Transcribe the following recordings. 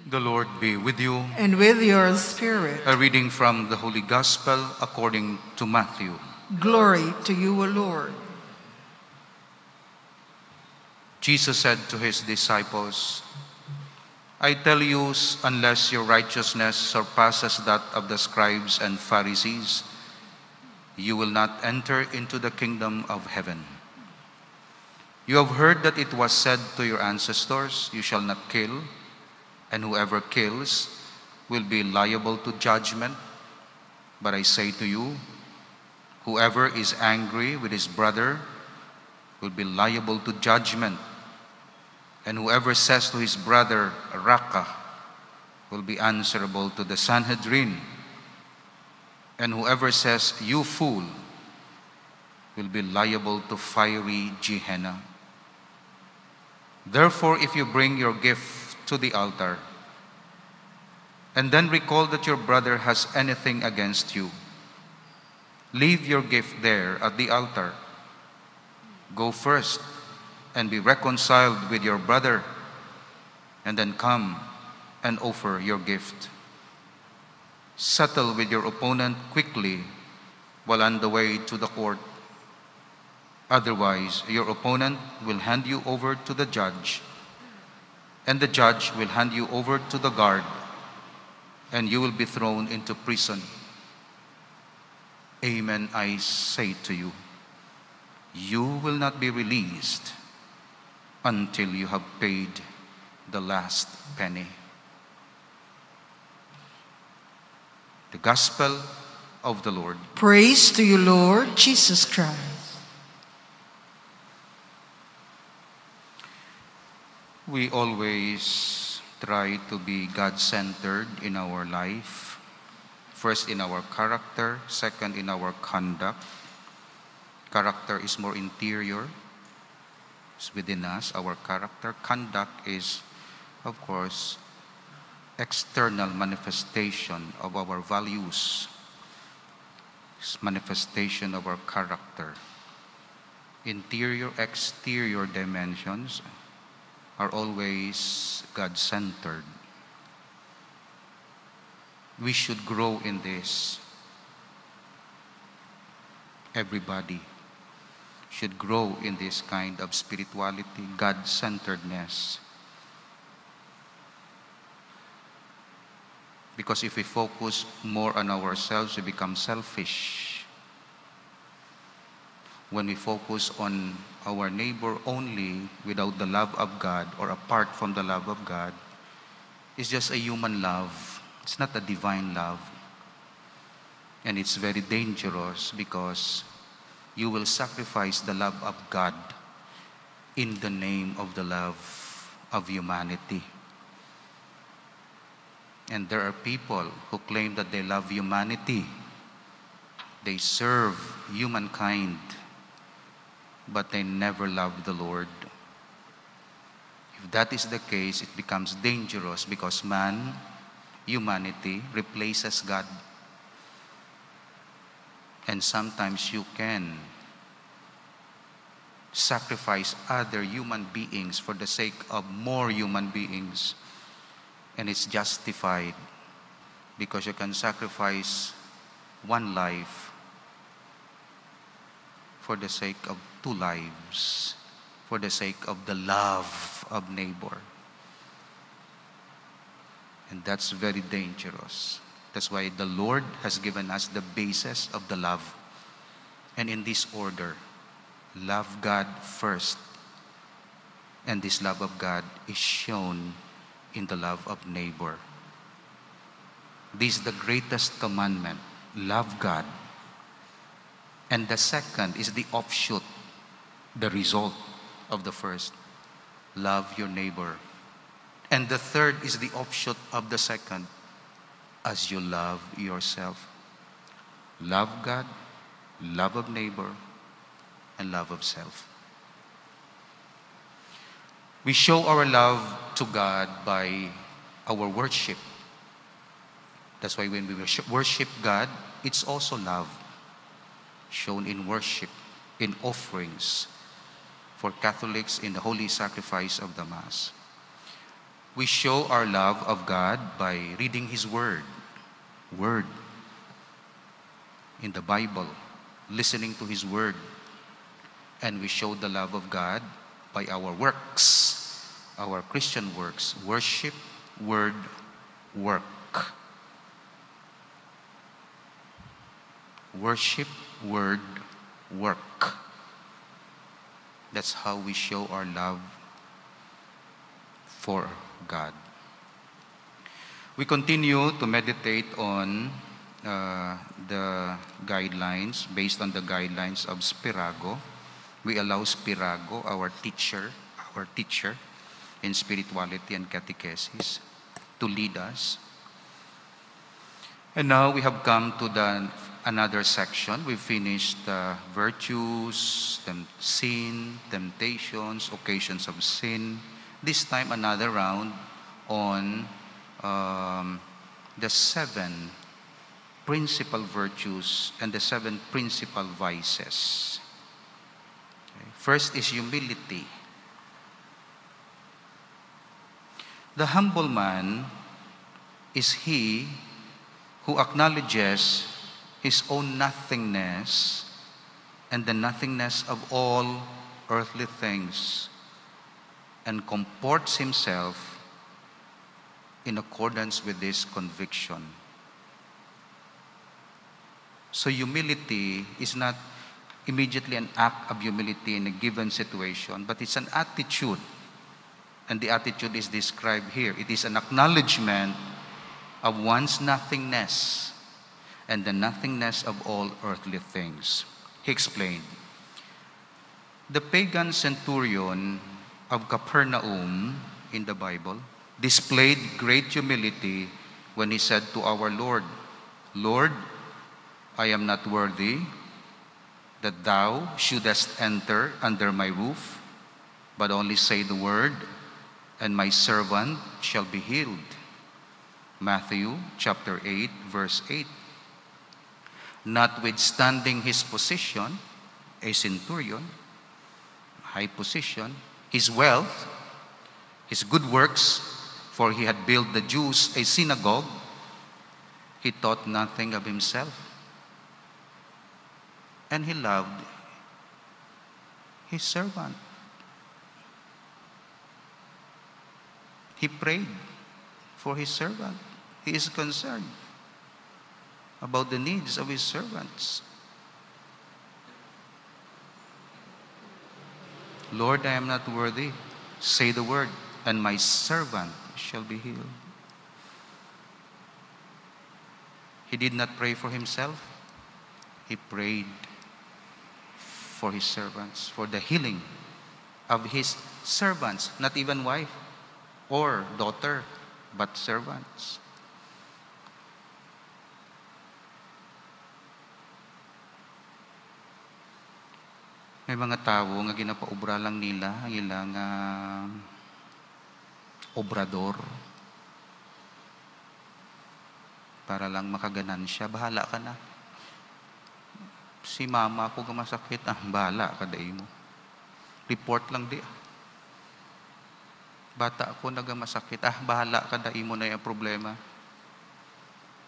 The Lord be with you. And with your spirit. A reading from the Holy Gospel according to Matthew. Glory to you, O Lord. Jesus said to his disciples, I tell you, unless your righteousness surpasses that of the scribes and Pharisees, you will not enter into the kingdom of heaven. You have heard that it was said to your ancestors, you shall not kill, and whoever kills will be liable to judgment. But I say to you, whoever is angry with his brother will be liable to judgment. And whoever says to his brother, Raka, will be answerable to the Sanhedrin. And whoever says, you fool, will be liable to fiery Gehenna. Therefore, if you bring your gift to the altar, and then recall that your brother has anything against you, leave your gift there at the altar. Go first and be reconciled with your brother, and then come and offer your gift. Settle with your opponent quickly while on the way to the court. Otherwise, your opponent will hand you over to the judge, and the judge will hand you over to the guard, and you will be thrown into prison. Amen, I say to you, you will not be released until you have paid the last penny. The Gospel of the Lord. Praise to you, Lord Jesus Christ. We always try to be God-centered in our life. First, in our character. Second, in our conduct. Character is more interior. It's within us, our character. Conduct is, of course, external manifestation of our values. It's manifestation of our character. Interior, exterior dimensions are always God-centered. We should grow in this. Everybody should grow in this kind of spirituality, God-centeredness. Because if we focus more on ourselves, we become selfish. When we focus on our neighbor only without the love of God or apart from the love of God, it's just a human love. It's not a divine love. And it's very dangerous because you will sacrifice the love of God in the name of the love of humanity. And there are people who claim that they love humanity. They serve humankind, but they never love the Lord. If that is the case, it becomes dangerous because man, humanity, replaces God. And sometimes you can sacrifice other human beings for the sake of more human beings. And it's justified because you can sacrifice one life for the sake of two lives, for the sake of the love of neighbor. And that's very dangerous. That's why the Lord has given us the basis of the love. And in this order, love God first. And this love of God is shown in the love of neighbor. This is the greatest commandment. Love God. And the second is the offshoot, the result of the first. Love your neighbor. And the third is the offshoot of the second, as you love yourself. Love God, love of neighbor, and love of self. We show our love to God by our worship. That's why when we worship God, it's also love shown in worship, in offerings. For Catholics, in the holy sacrifice of the Mass. We show our love of God by reading His Word in the Bible, listening to His Word. And we show the love of God by our works, our Christian works, worship, word, work. Worship, word, work. That's how we show our love for God. We continue to meditate on the guidelines, based on the guidelines of Spirago. We allow Spirago, our teacher in spirituality and catechesis, to lead us. And now we have come to another section. We finished virtues, sin, temptations, occasions of sin. This time another round on the 7 principal virtues and the 7 principal vices. Okay. First is humility. The humble man is he who acknowledges his own nothingness and the nothingness of all earthly things, and comports himself in accordance with this conviction. So humility is not immediately an act of humility in a given situation, but it's an attitude. And the attitude is described here. It is an acknowledgement of one's nothingness and the nothingness of all earthly things. He explained, the pagan centurion of Capernaum in the Bible displayed great humility when he said to our Lord, Lord, I am not worthy that thou shouldest enter under my roof, but only say the word, and my servant shall be healed. Matthew chapter 8, verse 8. Notwithstanding his position, a centurion, high position, his wealth, his good works, for he had built the Jews a synagogue, he thought nothing of himself. And he loved his servant. He prayed for his servant. He is concerned about the needs of his servants. Lord, I am not worthy. Say the word, and my servant shall be healed. He did not pray for himself. He prayed for his servants, for the healing of his servants, not even wife or daughter, but servants. May mga tao nga ginapaobra lang nila ang ilang obrador para lang makaganansya. Bahala ka na. Si mama ko nga masakit, bahala ka dahi mo. Report lang di. Bata ako nagamasakit, bahala ka dahi mo na yung problema.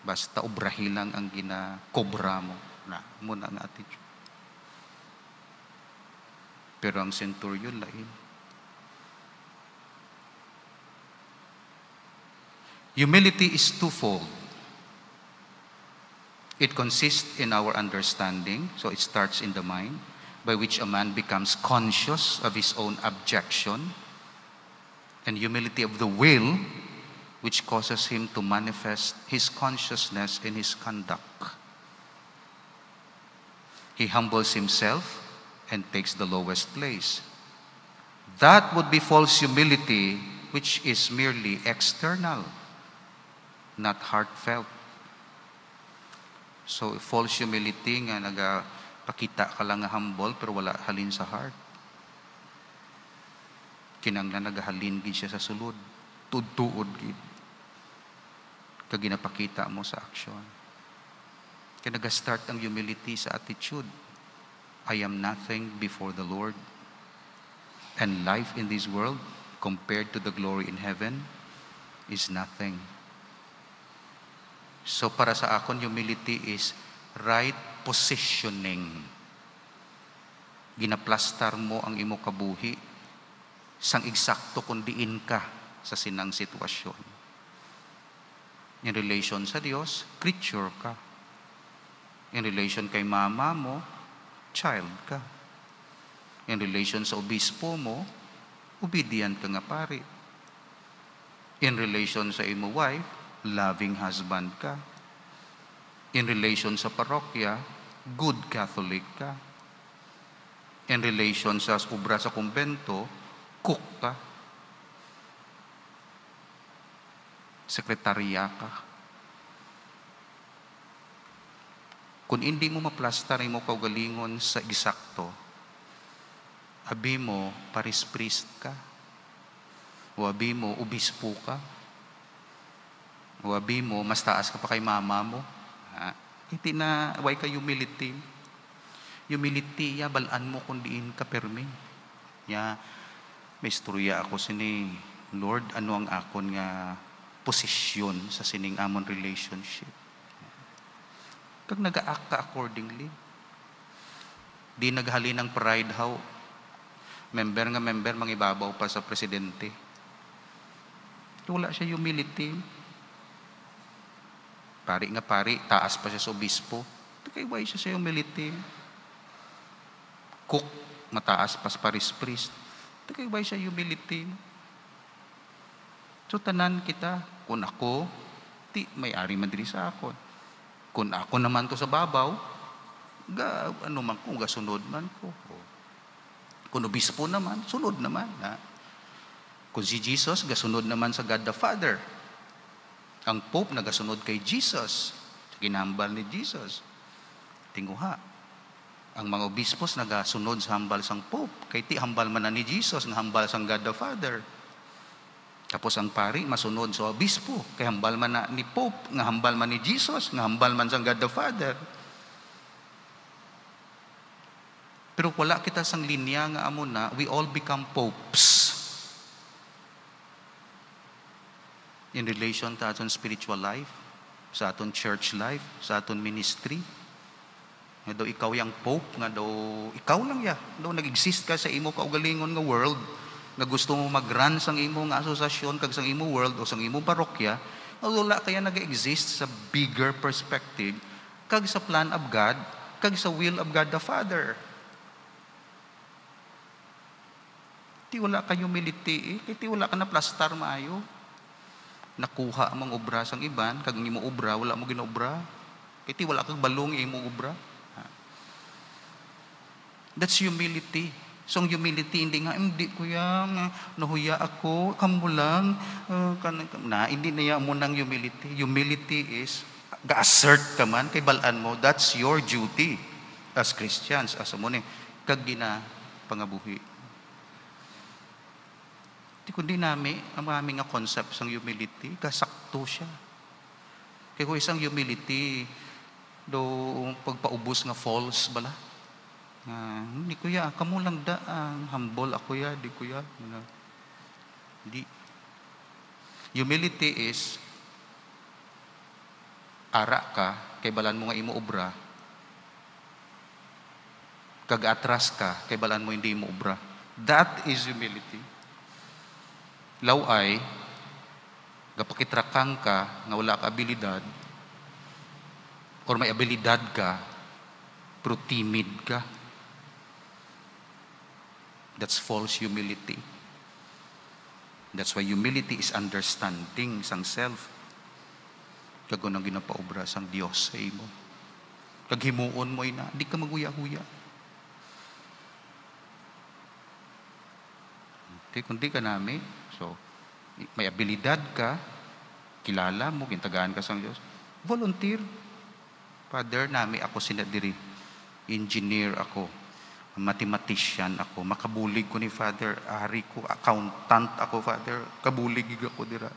Basta obrahi lang ang ginakobra mo. Na, muna ang attitude. Pero ang centurion lain. Humility is twofold. It consists in our understanding, so it starts in the mind, by which a man becomes conscious of his own abjection, and humility of the will, which causes him to manifest his consciousness in his conduct. He humbles himself and takes the lowest place. That would be false humility, which is merely external, not heartfelt. So, false humility nga nagapakita ka lang nga humble pero wala halin sa heart. Kinanglan nagahalin gid siya sa sulod. Tuod-tuod gid. Kag ginapakita mo sa action. Kaya nag-start ang humility sa attitude. I am nothing before the Lord. And life in this world, compared to the glory in heaven, is nothing. So para sa akon, humility is right positioning. Ginaplastar mo ang imo kabuhi sang eksakto kung diin ka sa sinang sitwasyon. In relation sa Diyos, creature ka. In relation kay mama mo, child ka. In relation sa obispo mo, obedient ka nga pari. In relation sa imo wife, loving husband ka. In relation sa parokya, good Catholic ka. In relation sa obra sa kumbento, cook ka. Sekretarya ka. Kung hindi mo maplastar mo kaugalingon sa eksakto, abi mo paris priest ka, o abi mo obispo ka, o abi mo mas taas ka pa kay mama mo. Hindi na, why ka humility? Humility, ya, balaan mo kung diin ka permi. Ya, may istorya ako sini, Lord, ano ang akon nga posisyon sa sining amon relationship? Kag nag-act ka accordingly. Di naghali ng pride how. Member, mangibabaw pa sa presidente. Wala siya humility. Pari, taas pa siya sa obispo. Kaya siya sa humility. Cook, mataas pa sa paris priest. Kaya siya humility. So tanan kita, kung ako, may-ari man diri sa akon. Kung ako naman to sa babaw, sunod man ko. Kung obispo naman, sunod naman. Kung si Jesus, gasunod naman sa God the Father. Ang Pope nagasunod kay Jesus. Ginambal ni Jesus. Tinguha. Ang mga obispos nagasunod sa hambal sang Pope. Kay ti hambal man na ni Jesus, ng hambal sang God the Father. Tapos ang pari, masunod sa obispo. Kaya hambal man na ni Pope, nga hambal man ni Jesus, nga hambal man sa God the Father. Pero wala kita sang linya nga amo na, we all become popes. In relation to aton spiritual life, sa aton church life, sa aton ministry. Nga daw ikaw yung pope, nga daw ikaw lang ya. Daw nag-exist ka sa imo kaugalingon nga world, nga gusto mo mag-run sang imo nga asosasyon kag sang imo world o sang imo parokya, wala kaya nag-exist sa bigger perspective kag sa plan of God, kag sa will of God the Father. Ti wala ka humility kay ti wala ka na plastar maayo. Nakuha ang mga obra sang iban, kag imo obra wala mo ginobra. Kay ti wala kag balong imo obra. That's humility. So, humility, hindi kuya, nahuya ako, kamo lang, hindi na yan mo ng humility. Humility is, ga-assert ka man, kay balaan mo, that's your duty as Christians, as mo ni, kag gina pangabuhi. Di kundi nami, ang aming nga concept sang humility, kasakto siya. Kaya kung isang humility, do pagpaubos nga false bala, hindi kuya, kamo lang daang humble ako ya, di kuya. Di. Humility is ara ka kay balan mo nga imo obra. Kag atras ka kay balan mo hindi imo obra. That is humility. Laway gapakitrakang ka nga wala ka abilidad or may abilidad ka pero timid ka. That's false humility. That's why humility is understanding sang self. Kag unang ginapaobra sang Dios sa imo. Kag himuon mo ina, di ka maguya-huya. Kundi ka nami, so may abilidad ka, kilala mo, gintagaan ka sang Dios. Volunteer. Father, nami ako sinadiri. Engineer ako. Mathematician ako, makabulig ko ni Father, ari ko, accountant ako, Father, kabulig ako dira.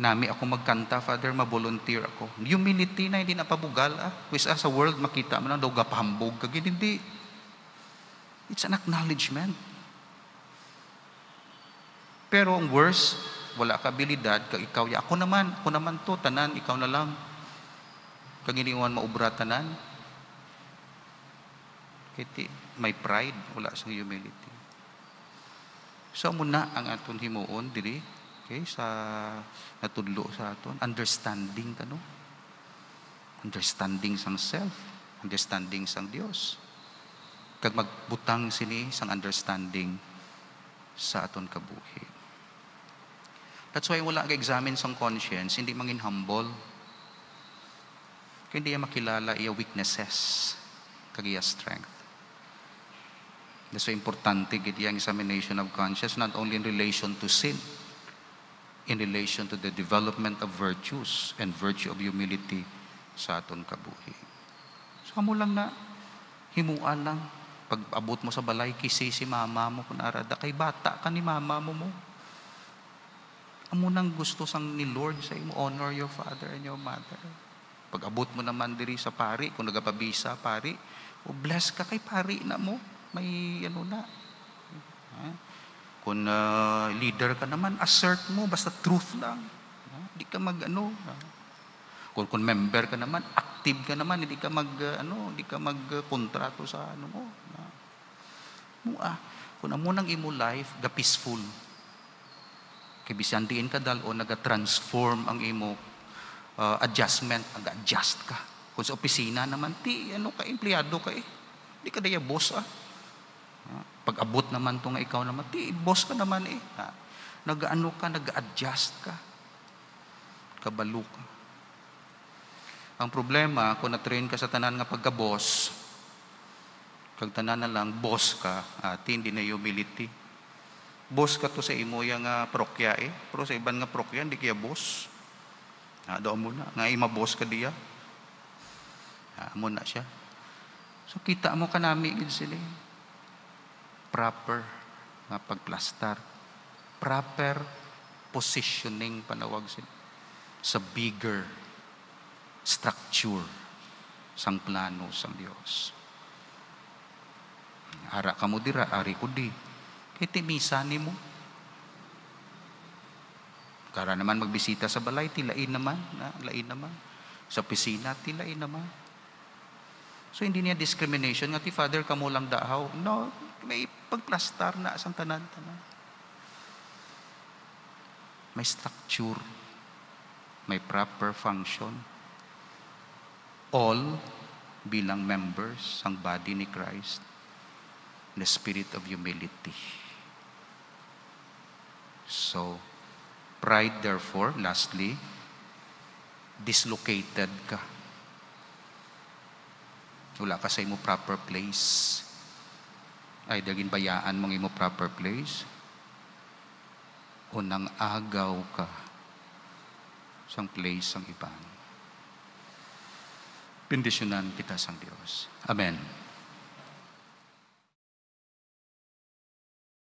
Nami ako magkanta, Father, ma-volunteer ako. Humility na hindi napabugal, Wis sa world makita mo lang daw gapahambog kag hindi. It's an acknowledgement. Pero ang worst, wala ka abilidad, kag ikaw, ya, ako naman to, tanan, ikaw na lang. Kag iniwan maubra tanan. Kiti, may pride, wala sa humility. So, muna ang aton himuon, diri, okay, sa natudlo sa aton, understanding ka, no? Understanding sang self, understanding sang Dios. Kag magbutang sini sang understanding sa aton kabuhi. That's why wala ka-examine sang conscience, hindi mangin humble. Kaya hindi makilala iya weaknesses, kag iya strength. That's why importante gid ang examination of conscience, not only in relation to sin, in relation to the development of virtues and virtue of humility sa aton kabuhi. So amo lang na himuan lang pag abot mo sa balay kisi si mama mo kun arada kay bata ka ni mama mo. Amo nang gusto sang ni Lord sa imo, honor your father and your mother. Pag abot mo naman diri sa pari, kung nagapabisa pari, o bless ka kay pari na mo, may ano na. Kung leader ka naman, assert mo, basta truth lang. Hindi ka mag-ano. Kung member ka naman, active ka naman, hindi ka mag-kontrato sa ano mo. Kung amo nang imo life, ga peaceful. Kay bisan diin ka dalo, naga-transform ang imo adjustment, nag-adjust ka. Kung sa opisina naman, empleyado ka eh. Hindi ka daya boss Pag abot naman to nga ikaw naman, boss ka naman eh. Nag-ano ka, nag-adjust ka. Kabalo ka. Ang problema, kung na-train ka sa tanan nga pagka-boss, kag tanan na lang, boss ka, hindi na humility. Boss ka to sa imo yang prokya eh. Pero sa iban nga prokya, hindi kaya boss. Doon mo na. Nga ima-boss ka diya. Amo na siya. So kita mo kanami gid sila. Proper nga pagplastar. Proper positioning panawag sila sa bigger structure sang plano sang Dios. Ara ka mo dira, ari ko di. Kay timisa ni mo. Kara naman magbisita sa balay, lain naman. Sa opisina, lain naman. So hindi niya discrimination. Nga ti father ka mo lang daaw. No, may pagplastar na asang tanan-tanan. May structure. May proper function. All bilang members ang body ni Christ. The spirit of humility. So, pride therefore, lastly, dislocated ka. Wala ka sa imo proper place. Ay, daging bayaan mong imo proper place. O nang agaw ka sang place sang iban. Bendisyonan kita sang Dios. Amen.